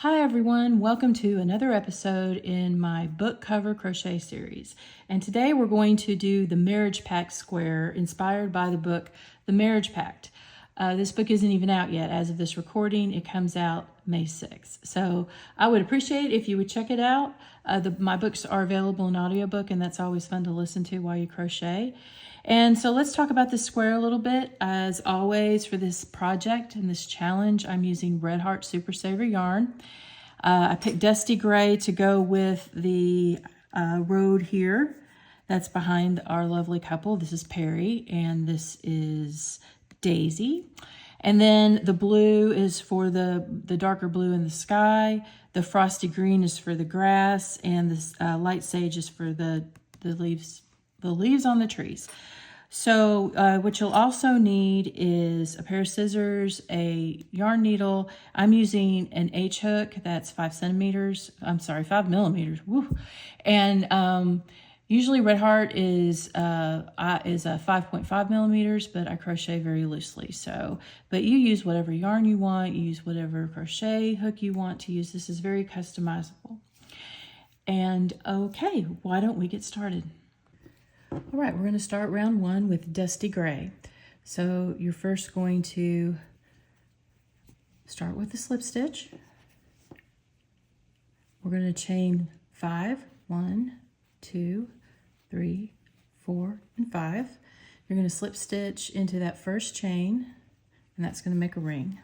Hi everyone, welcome to another episode in my book cover crochet series. And today we're going to do the Marriage Pact square inspired by the book The Marriage Pact. This book isn't even out yet. As of this recording, it comes out May 6th. So I would appreciate if you would check it out. My books are available in audiobook, and that's always fun to listen to while you crochet. And so let's talk about this square a little bit. As always, for this project and this challenge, I'm using Red Heart Super Saver yarn. I picked Dusty Gray to go with the road here that's behind our lovely couple. This is Perry and this is Daisy. And then the blue is for the darker blue in the sky. The frosty green is for the grass, and this light sage is for the leaves on the trees. So what you'll also need is a pair of scissors, a yarn needle. I'm using an H hook that's 5 millimeters. Woo. And usually Red Heart is a 5.5 millimeters, but I crochet very loosely. So, but you use whatever yarn you want. You use whatever crochet hook you want to use. This is very customizable. And okay, why don't we get started? All right, we're going to start round one with Dusty Gray. So you're first going to start with the slip stitch. We're going to chain 5, 1, 2, 3, 4, and 5. You're going to slip stitch into that first chain, and that's going to make a ring.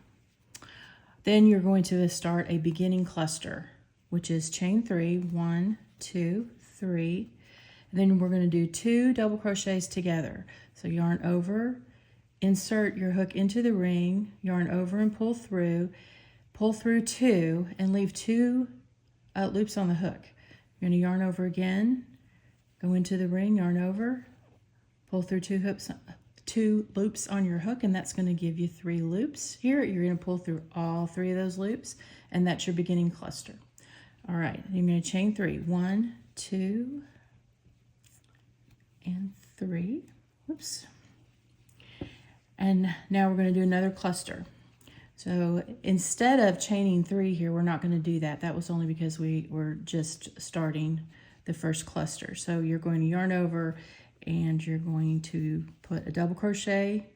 Then you're going to start a beginning cluster, which is chain 3, 1, 2, 3. Then we're going to do 2 double crochets together. So yarn over, insert your hook into the ring, yarn over and pull through 2, and leave 2 loops on the hook. You're going to yarn over again, go into the ring, yarn over, pull through 2 loops on your hook, and that's going to give you 3 loops. Here you're going to pull through all 3 of those loops, and that's your beginning cluster. All right, you're going to chain 3, 1, 2, and 3. Whoops. And now we're going to do another cluster. So instead of chaining 3 here, we're not going to do that. That was only because we were just starting the first cluster. So you're going to yarn over and you're going to put a double crochet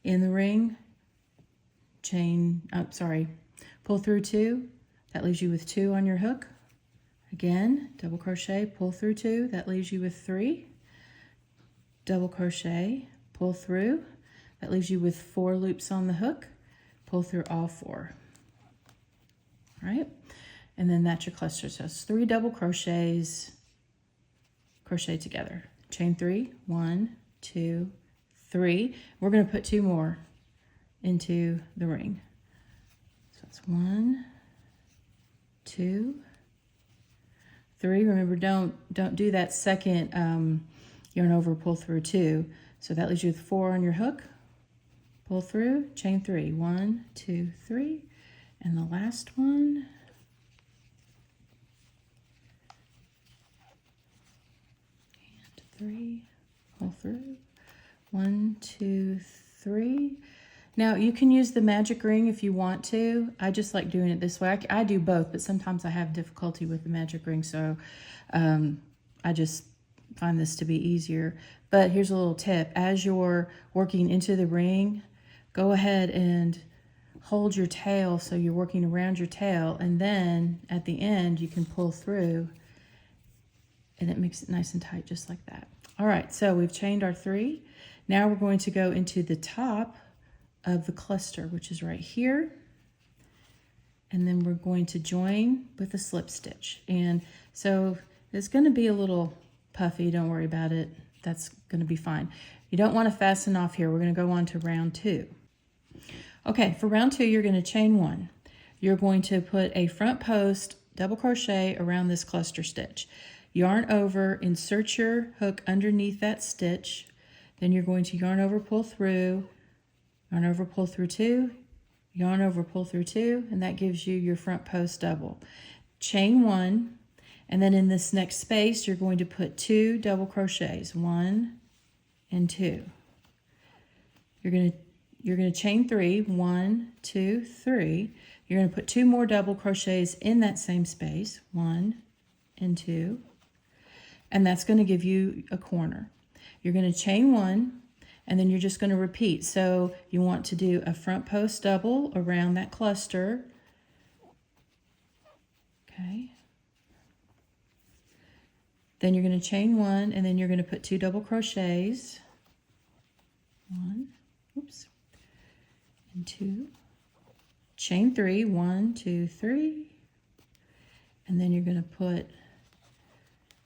in the ring, pull through 2. That leaves you with 2 on your hook. Again, double crochet, pull through 2. That leaves you with 3. Double crochet, pull through. That leaves you with 4 loops on the hook. Pull through all 4. All right, and then that's your cluster. So it's 3 double crochets, crochet together. Chain 3, 1, 2, 3. We're going to put 2 more into the ring. So it's 1, 2, 3. Remember, don't do that second yarn over, pull through 2. So that leaves you with 4 on your hook. Pull through, chain 3, 1, 2, 3, and the last one. And 3, pull through, 1, 2, 3. Now you can use the magic ring if you want to. I just like doing it this way. I do both, but sometimes I have difficulty with the magic ring, so I just find this to be easier. But here's a little tip. As you're working into the ring, go ahead and hold your tail so you're working around your tail, and then at the end you can pull through and it makes it nice and tight just like that. All right, so we've chained our 3. Now we're going to go into the top of the cluster, which is right here, and then we're going to join with a slip stitch. And so it's going to be a little puffy, don't worry about it. That's going to be fine. You don't want to fasten off here. We're going to go on to round 2. Okay, for round 2, you're going to chain 1. You're going to put a front post double crochet around this cluster stitch. Yarn over, insert your hook underneath that stitch. Then you're going to yarn over, pull through, yarn over, pull through 2, yarn over, pull through 2, and that gives you your front post double. Chain 1. And then in this next space, you're going to put 2 double crochets, 1 and 2. You're going to chain 3, 1, 2, 3. You're going to put 2 more double crochets in that same space, 1 and 2, and that's going to give you a corner. You're going to chain 1, and then you're just going to repeat. So you want to do a front post double around that cluster. Okay. Then you're going to chain 1, and then you're going to put 2 double crochets. 1, oops, and 2. Chain 3, 1, 2, 3. And then you're going to put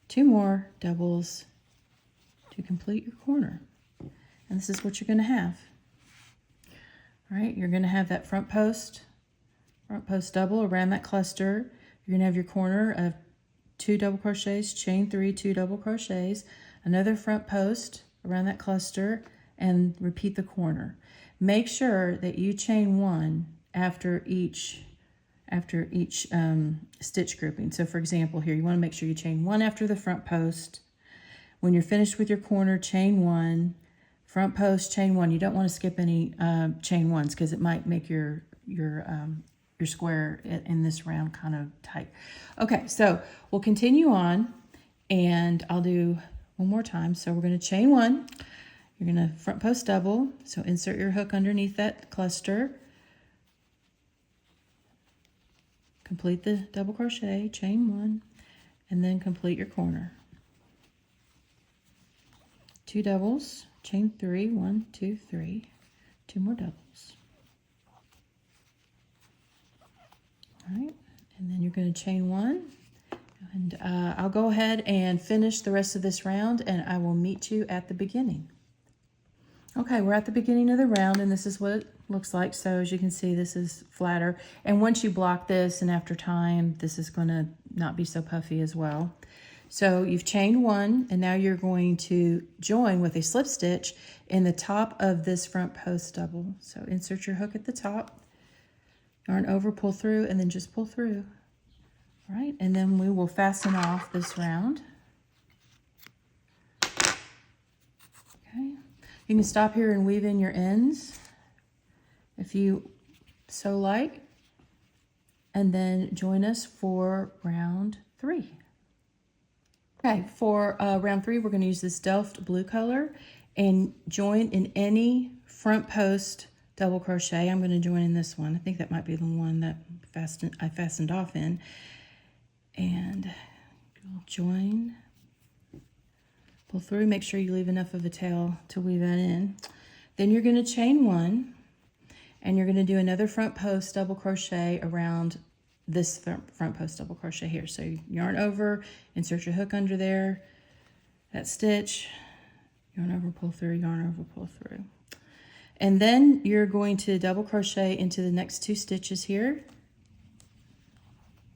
2 more doubles to complete your corner. And this is what you're going to have. All right, you're going to have that front post double around that cluster. You're going to have your corner of 2 double crochets, chain 3, 2 double crochets, another front post around that cluster, and repeat the corner. Make sure that you chain 1 after each stitch grouping. So for example, here you want to make sure you chain 1 after the front post. When you're finished with your corner, chain 1, front post, chain 1. You don't want to skip any chain 1s because it might make your square in this round kind of tight. Okay, so we'll continue on, and I'll do one more time. So we're going to chain 1. You're going to front post double. So insert your hook underneath that cluster. Complete the double crochet, chain 1, and then complete your corner. 2 doubles, chain 3, 1, 2, 3, 2 more doubles. All right, and then you're going to chain 1, and I'll go ahead and finish the rest of this round, and I will meet you at the beginning. Okay, we're at the beginning of the round, and this is what it looks like. So as you can see, this is flatter, and once you block this, and after time, this is going to not be so puffy as well. So you've chained 1, and now you're going to join with a slip stitch in the top of this front post double. So insert your hook at the top, yarn over, pull through, and then just pull through. All right, and then we will fasten off this round. Okay, you can stop here and weave in your ends if you so like, and then join us for round 3. Okay, for round 3, we're going to use this Delft blue color and join in any front post double crochet. I'm going to join in this one. I think that might be the one that I fastened off in. And you'll join, pull through, make sure you leave enough of a tail to weave that in. Then you're going to chain 1, and you're going to do another front post double crochet around this front post double crochet here. So yarn over, insert your hook under there, that stitch, yarn over, pull through, yarn over, pull through. And then you're going to double crochet into the next 2 stitches here.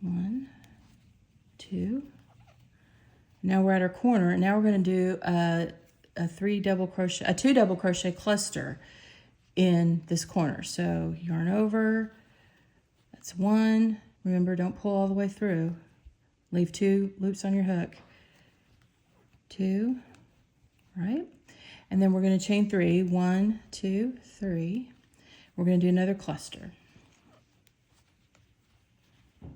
1, 2. Now we're at our corner. Now we're going to do a 2 double crochet cluster in this corner. So yarn over, that's 1. Remember, don't pull all the way through. Leave 2 loops on your hook. 2, right? And then we're going to chain 3. 1, 2, 3. We're going to do another cluster. All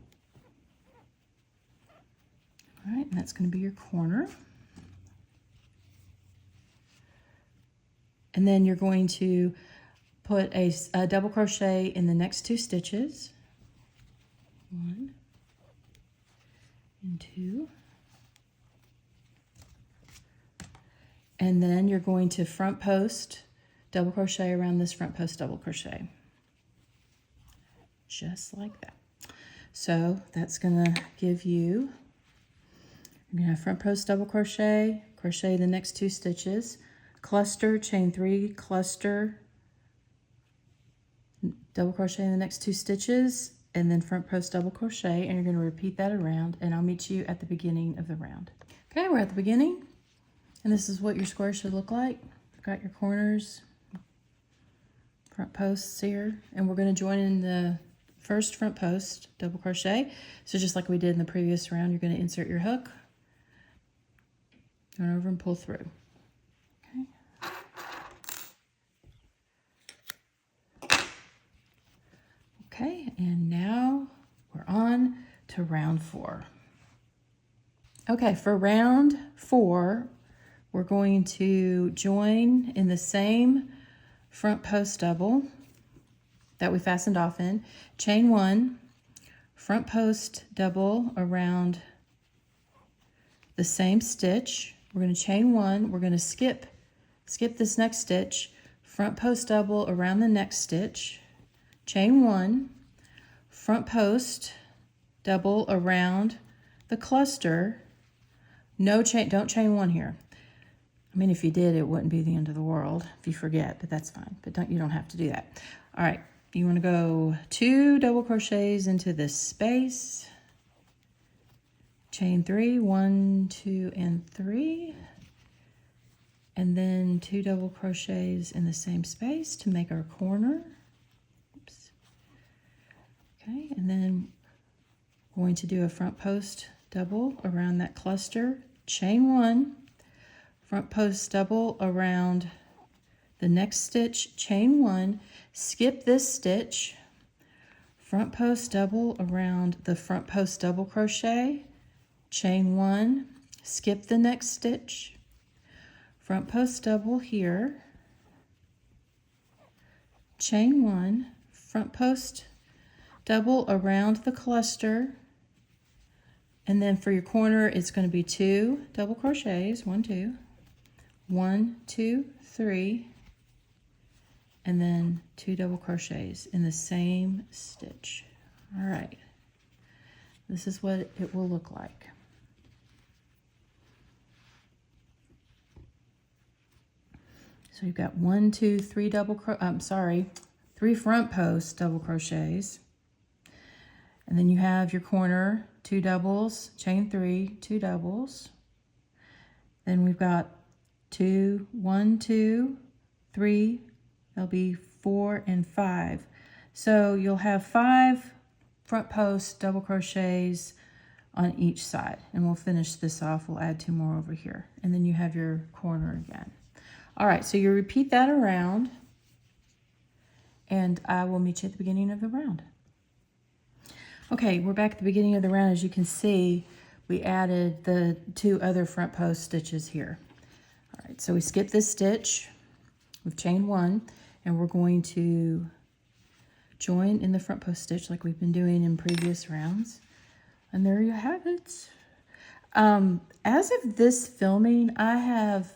right, and that's going to be your corner. And then you're going to put a double crochet in the next 2 stitches. 1 and 2. And then you're going to front post double crochet around this front post double crochet. Just like that. So that's going to give you, you're going to have front post double crochet, crochet the next 2 stitches, cluster, chain 3, cluster, double crochet in the next 2 stitches, and then front post double crochet, and you're going to repeat that around, and I'll meet you at the beginning of the round. Okay, we're at the beginning, and this is what your square should look like. You've got your corners, front posts here, and we're going to join in the first front post double crochet. So just like we did in the previous round, you're going to insert your hook, turn over and pull through. Okay, and now we're on to round 4. Okay, for round 4, we're going to join in the same front post double that we fastened off in, chain 1, front post double around the same stitch. We're going to chain 1, we're going to skip this next stitch, front post double around the next stitch, chain 1, front post double around the cluster. No chain, don't chain 1 here. I mean, if you did, it wouldn't be the end of the world if you forget, but that's fine. But you don't have to do that. All right, you want to go 2 double crochets into this space, chain 3, 1, 2, and 3, and then 2 double crochets in the same space to make our corner. Oops. Okay, and then we're going to do a front post double around that cluster, chain 1, front post double around the next stitch, chain 1, skip this stitch, front post double around the front post double crochet, chain 1, skip the next stitch, front post double here, chain 1, front post double around the cluster, and then for your corner it's going to be 2 double crochets, 1, 2, 1, 2, 3, and then 2 double crochets in the same stitch. All right, this is what it will look like. So you've got 1, 2, 3 3 front post double crochets, and then you have your corner, 2 doubles, chain 3, 2 doubles. Then we've got 2, 1, 2, 3. There'll be 4 and 5. So you'll have 5 front post double crochets on each side, and we'll finish this off. We'll add 2 more over here, and then you have your corner again. All right, so you repeat that around, and I will meet you at the beginning of the round. Okay, we're back at the beginning of the round. As you can see, we added the 2 other front post stitches here. All right, so we skipped this stitch, we've chained 1, and we're going to join in the front post stitch like we've been doing in previous rounds. And there you have it. As of this filming, I have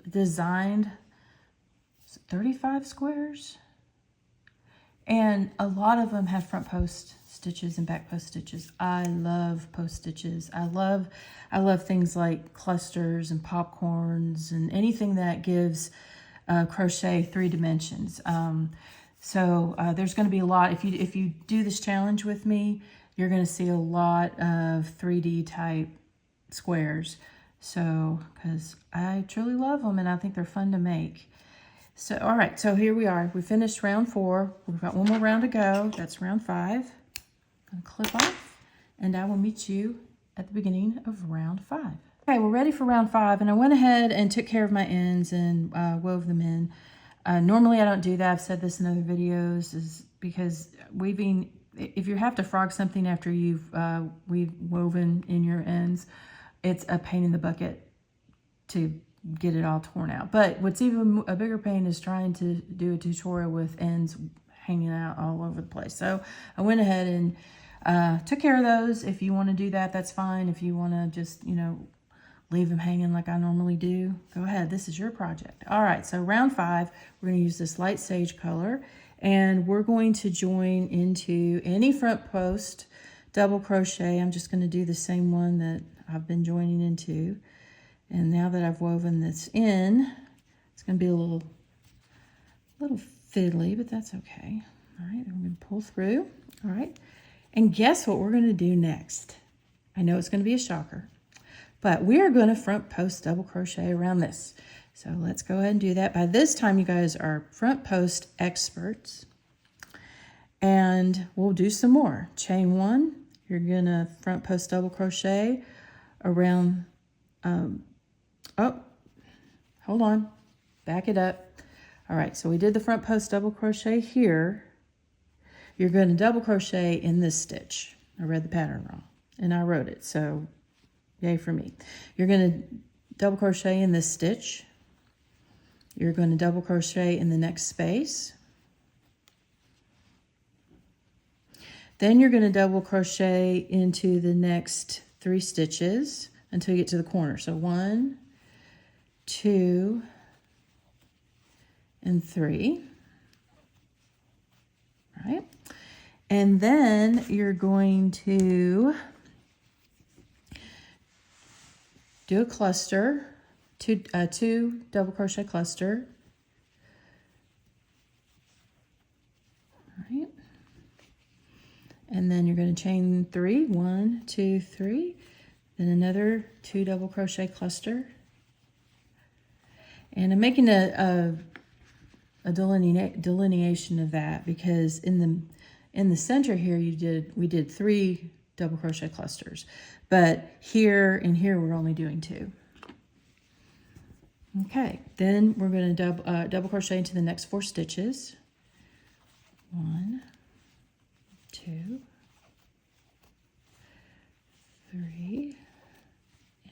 designed 35 squares, and a lot of them have front post stitches and back post stitches. I love post stitches. I love things like clusters and popcorns and anything that gives crochet 3 dimensions. So there's going to be a lot. If you do this challenge with me, you're going to see a lot of 3D type squares. So, because I truly love them and I think they're fun to make. So, all right, so here we are. We finished round 4. We've got 1 more round to go. That's round 5. I'm going to clip off, and I will meet you at the beginning of round 5. Okay, we're ready for round 5, and I went ahead and took care of my ends and wove them in. Normally I don't do that. I've said this in other videos, is because weaving, if you have to frog something after you've woven in your ends, it's a pain in the bucket to get it all torn out. But what's even a bigger pain is trying to do a tutorial with ends hanging out all over the place. So I went ahead and took care of those. If you want to do that, that's fine. If you want to just, leave them hanging like I normally do, go ahead. This is your project. All right, so round 5, we're going to use this light sage color, and we're going to join into any front post double crochet. I'm just going to do the same one that I've been joining into. And now that I've woven this in, it's going to be a little fiddly, but that's okay. All right, I'm going to pull through. All right, and guess what we're going to do next? I know it's going to be a shocker, but we are going to front post double crochet around this. So let's go ahead and do that. By this time, you guys are front post experts, and we'll do some more. Chain 1, you're going to front post double crochet around, oh, hold on, back it up. All right, so we did the front post double crochet here. you're going to double crochet in this stitch. I read the pattern wrong and I wrote it, so yay for me. You're going to double crochet in this stitch. You're going to double crochet in the next space. Then you're going to double crochet into the next 3 stitches until you get to the corner. So 1, 2, and 3. All right. And then you're going to do a cluster, two double crochet cluster. All right. And then you're going to chain 3, 1, 2, 3, then another 2 double crochet cluster. And I'm making a delineation of that because in the center here we did 3 double crochet clusters, but here and here we're only doing 2. Okay, then we're going to double crochet into the next 4 stitches. 1, 2, 3,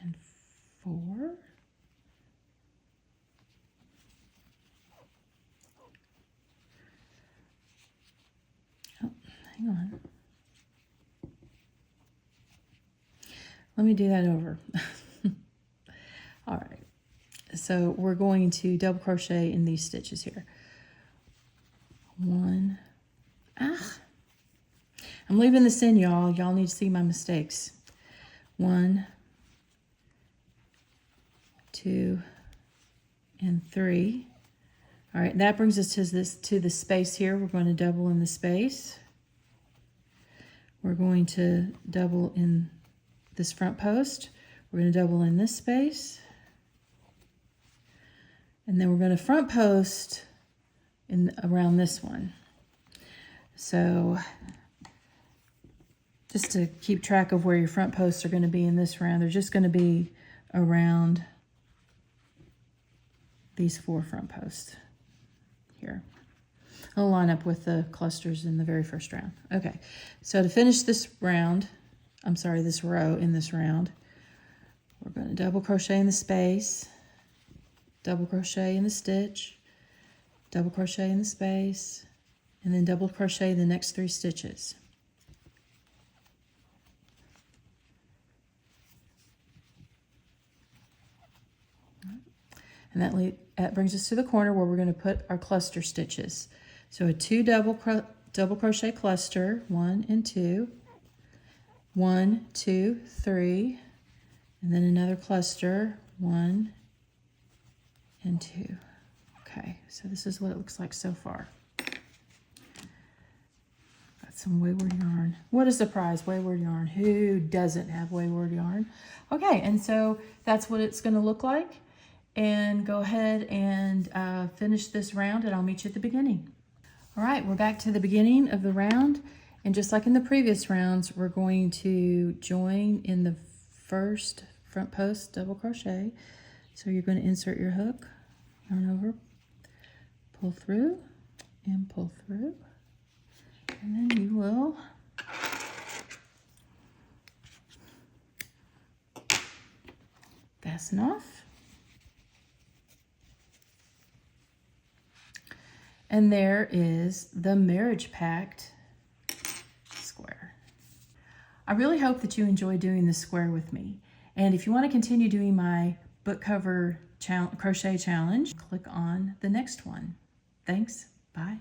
and 4. Oh, hang on. Let me do that over. All right. So we're going to double crochet in these stitches here. 1. I'm leaving this in, y'all. Y'all need to see my mistakes. 1, 2, and 3. All right, that brings us to the space here. We're going to double in the space. We're going to double in this front post. We're going to double in this space. And then we're going to front post around this one. So just to keep track of where your front posts are going to be in this round, they're just going to be around these 4 front posts here. I'll line up with the clusters in the very first round. Okay, so to finish this round, this row in this round, we're going to double crochet in the space, double crochet in the stitch, double crochet in the space, and then double crochet the next 3 stitches. And that brings us to the corner where we're going to put our cluster stitches. So a 2 double crochet cluster, 1 and 2, 1, 2, 3, and then another cluster, 1 and 2. Okay, so this is what it looks like so far. Got some wayward yarn. What a surprise, wayward yarn. Who doesn't have wayward yarn? Okay, and so that's what it's going to look like. And go ahead and finish this round, and I'll meet you at the beginning. All right, we're back to the beginning of the round, and just like in the previous rounds, we're going to join in the first front post double crochet. So you're going to insert your hook, yarn over, pull through, and pull through, and then you will fasten off. And there is the Marriage Pact square. I really hope that you enjoy doing this square with me. And if you want to continue doing my book cover crochet challenge, click on the next one. Thanks. Bye.